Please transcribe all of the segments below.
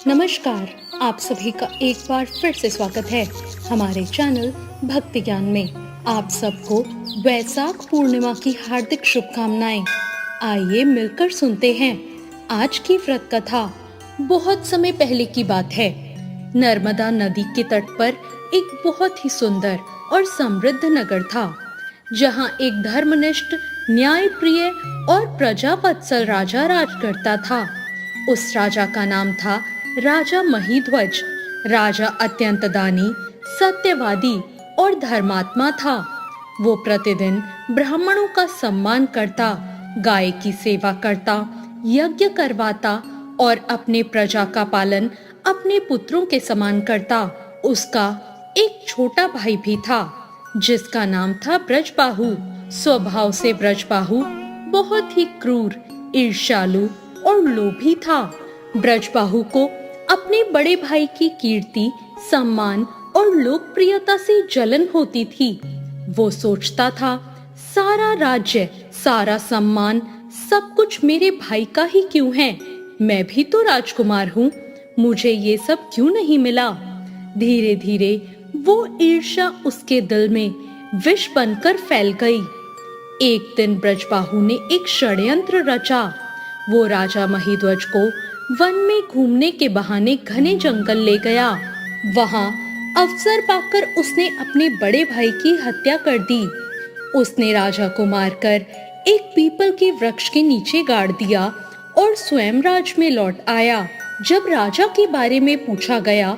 नमस्कार। आप सभी का एक बार फिर से स्वागत है हमारे चैनल भक्ति ज्ञान में। आप सबको वैशाख पूर्णिमा की हार्दिक शुभकामनाएं। आइए मिलकर सुनते हैं आज की व्रत कथा। बहुत समय पहले की बात है। नर्मदा नदी के तट पर एक बहुत ही सुंदर और समृद्ध नगर था, जहां एक धर्मनिष्ठ, न्यायप्रिय और प्रजावत्सल राजा राज करता था। उस राजा का नाम था राजा महिध्वज। राजा अत्यंत दानी, सत्यवादी और धर्मात्मा था। वो प्रतिदिन ब्राह्मणों का सम्मान करता, गाय की सेवा करता, यज्ञ करवाता और अपने प्रजा का पालन अपने पुत्रों के समान करता। उसका एक छोटा भाई भी था, जिसका नाम था ब्रजबाहु। स्वभाव से ब्रजबाहु बहुत ही क्रूर, ईर्ष्यालु और लोभी था। ब्रजबाहु को अपने बड़े भाई की कीर्ति, सम्मान और लोकप्रियता से जलन होती थी। वो सोचता था, सारा राज्य, सारा सम्मान, सब कुछ मेरे भाई का ही क्यों है? मैं भी तो राजकुमार हूँ, मुझे ये सब क्यों नहीं मिला? धीरे धीरे वो ईर्ष्या उसके दिल में विष बनकर फैल गई। एक दिन ब्रजबाहु ने एक षड्यंत्र रचा। वो राजा महिध्वज को वन में घूमने के बहाने घने जंगल ले गया। वहां अवसर पाकर उसने अपने बड़े भाई की हत्या कर दी। उसने राजा को मारकर एक पीपल के वृक्ष के नीचे गाड़ दिया और स्वयं राज में लौट आया। जब राजा के बारे में पूछा गया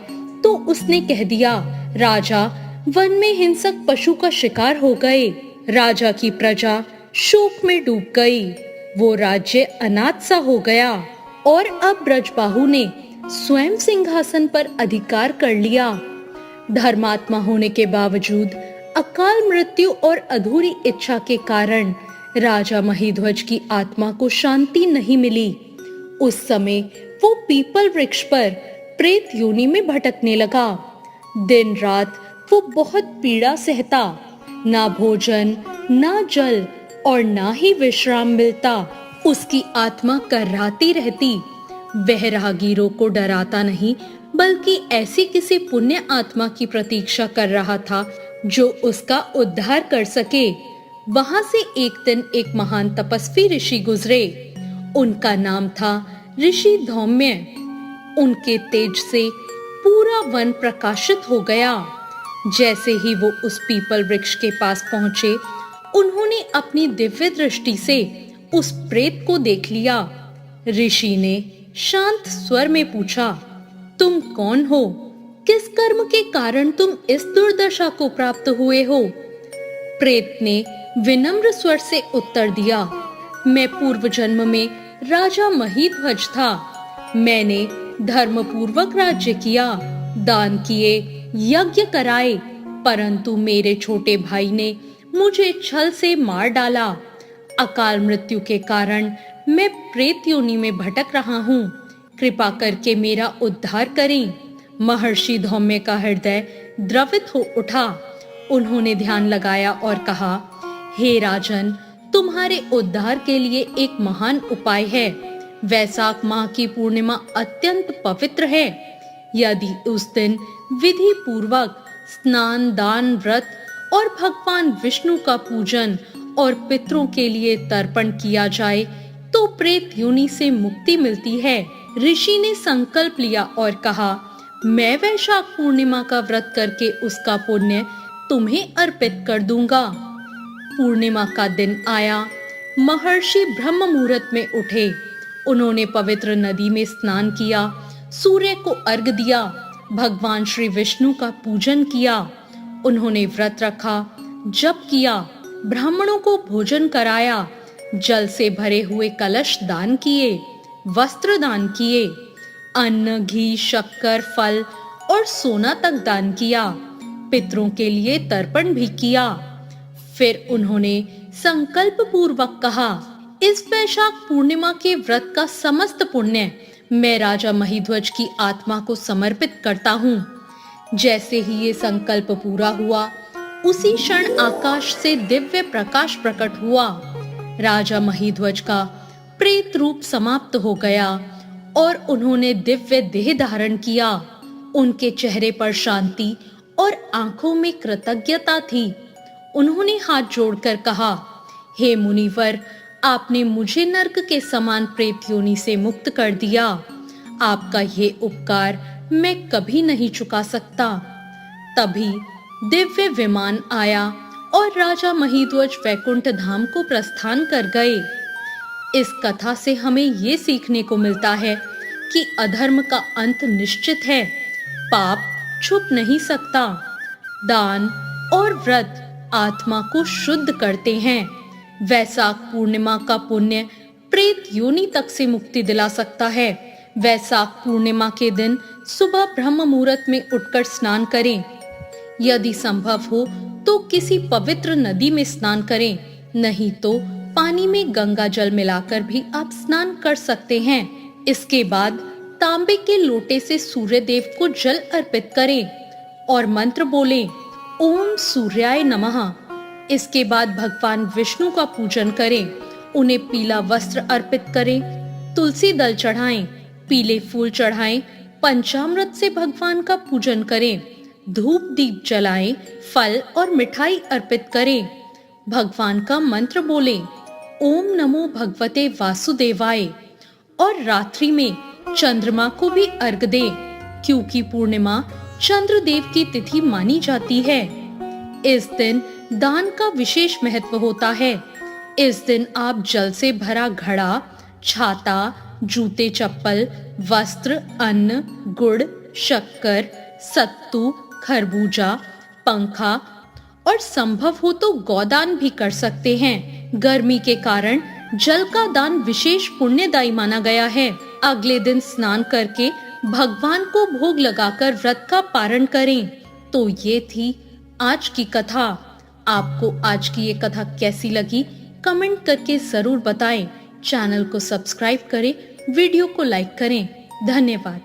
तो उसने कह दिया, राजा, वन में हिंसक पशु का शिकार हो गए। राजा की प्रजा शोक में डूब गई। वो राज्य अनाथ सा हो गया और अब ब्रजबाहु ने स्वयं सिंहासन पर अधिकार कर लिया। धर्मात्मा होने के बावजूद अकाल मृत्यु और अधूरी इच्छा के कारण राजा महिध्वज की आत्मा को शांति नहीं मिली। उस समय वो पीपल वृक्ष पर प्रेत योनि में भटकने लगा। दिन रात वो बहुत पीड़ा सहता। ना भोजन, ना जल और ना ही विश्राम मिलता। उसकी आत्मा कर्राती रहती। वह राहगीरों को डराता नहीं, बल्कि ऐसी किसी पुण्य आत्मा की प्रतीक्षा कर रहा था जो उसका उद्धार कर सके। वहां से एक दिन एक महान तपस्वी ऋषि गुजरे। उनका नाम था ऋषि धौम्य। उनके तेज से पूरा वन प्रकाशित हो गया। जैसे ही वो उस पीपल वृक्ष के पास पहुंचे, उन्होंने अपनी दिव्य दृष्टि से उस प्रेत को देख लिया। ऋषि ने शांत स्वर में पूछा, तुम कौन हो? किस कर्म के कारण तुम इस दुर्दशा को प्राप्त हुए हो? प्रेत ने विनम्र स्वर से उत्तर दिया, मैं पूर्व जन्म में राजा महिध्वज था। मैंने धर्म पूर्वक राज्य किया, दान किए, यज्ञ कराए, परंतु मेरे छोटे भाई ने मुझे छल से मार डाला। अकाल मृत्यु के कारण मैं प्रेत योनि में भटक रहा हूँ। कृपा करके मेरा उद्धार करें। महर्षि धौम्य का हृदय द्रवित हो उठा। उन्होंने ध्यान लगाया और कहा, हे राजन, तुम्हारे उद्धार के लिए एक महान उपाय है। वैशाख माह की पूर्णिमा अत्यंत पवित्र है। यदि उस दिन विधि पूर्वक स्नान, दान, व्रत और भगवान विष्णु का पूजन और पितरों के लिए तर्पण किया जाए तो प्रेत योनि से मुक्ति मिलती है। ऋषि ने संकल्प लिया और कहा, मैं वैशाख पूर्णिमा का व्रत करके उसका पुण्य तुम्हें अर्पित कर दूंगा। पूर्णिमा का दिन आया। महर्षि ब्रह्म मुहूर्त में उठे। उन्होंने पवित्र नदी में स्नान किया, सूर्य को अर्घ्य दिया, भगवान श्री विष्णु का पूजन किया। उन्होंने व्रत रखा, जप किया, ब्राह्मणों को भोजन कराया, जल से भरे हुए कलश दान किए, वस्त्र दान किए, अन्न, घी, शक्कर, फल और सोना तक दान किया। पितरों के लिए तर्पण भी किया। फिर उन्होंने संकल्प पूर्वक कहा, इस वैशाख पूर्णिमा के व्रत का समस्त पुण्य मैं राजा महिध्वज की आत्मा को समर्पित करता हूँ। जैसे ही ये संकल्प पूरा हुआ, उसी क्षण आकाश से दिव्य प्रकाश प्रकट हुआ। राजा महिध्वज का प्रेत रूप समाप्त हो गया और उन्होंने दिव्य देह धारण किया। उनके चेहरे पर शांति और आंखों में कृतज्ञता थी। उन्होंने हाथ जोड़कर कहा, हे मुनिवर, आपने मुझे नर्क के समान प्रेत योनि से मुक्त कर दिया। आपका ये उपकार मैं कभी नहीं चुका सकता। तभी दिव्य विमान आया और राजा महिध्वज वैकुंठ धाम को प्रस्थान कर गए। इस कथा से हमें ये सीखने को मिलता है कि अधर्म का अंत निश्चित है, पाप छुप नहीं सकता। दान और व्रत आत्मा को शुद्ध करते हैं। वैशाख पूर्णिमा का पुण्य प्रेत योनि तक से मुक्ति दिला सकता है। वैशाख पूर्णिमा के दिन सुबह ब्रह्म मुहूर्त में उठकर स्नान करें। यदि संभव हो तो किसी पवित्र नदी में स्नान करें, नहीं तो पानी में गंगा जल मिलाकर भी आप स्नान कर सकते हैं। इसके बाद तांबे के लोटे से सूर्य देव को जल अर्पित करें और मंत्र बोलें, ओम सूर्याय नमः। इसके बाद भगवान विष्णु का पूजन करें, उन्हें पीला वस्त्र अर्पित करें, तुलसी दल चढ़ाएं, पीले फूल चढ़ाएं, पंचामृत से भगवान का पूजन करें, धूप दीप जलाएं, फल और मिठाई अर्पित करें, भगवान का मंत्र बोलें, ओम नमो भगवते वासुदेवाय। और रात्रि में चंद्रमा को भी अर्घ दें, क्योंकि पूर्णिमा चंद्रदेव की तिथि मानी जाती है। इस दिन दान का विशेष महत्व होता है। इस दिन आप जल से भरा घड़ा, छाता, जूते चप्पल, वस्त्र, अन्न, गुड़, शक्कर, सत्तू, खरबूजा, पंखा और संभव हो तो गौदान भी कर सकते हैं। गर्मी के कारण जल का दान विशेष पुण्यदायी माना गया है। अगले दिन स्नान करके भगवान को भोग लगाकर व्रत का पारण करें। तो ये थी आज की कथा। आपको आज की ये कथा कैसी लगी कमेंट करके जरूर बताएं। चैनल को सब्सक्राइब करें, वीडियो को लाइक करें। धन्यवाद।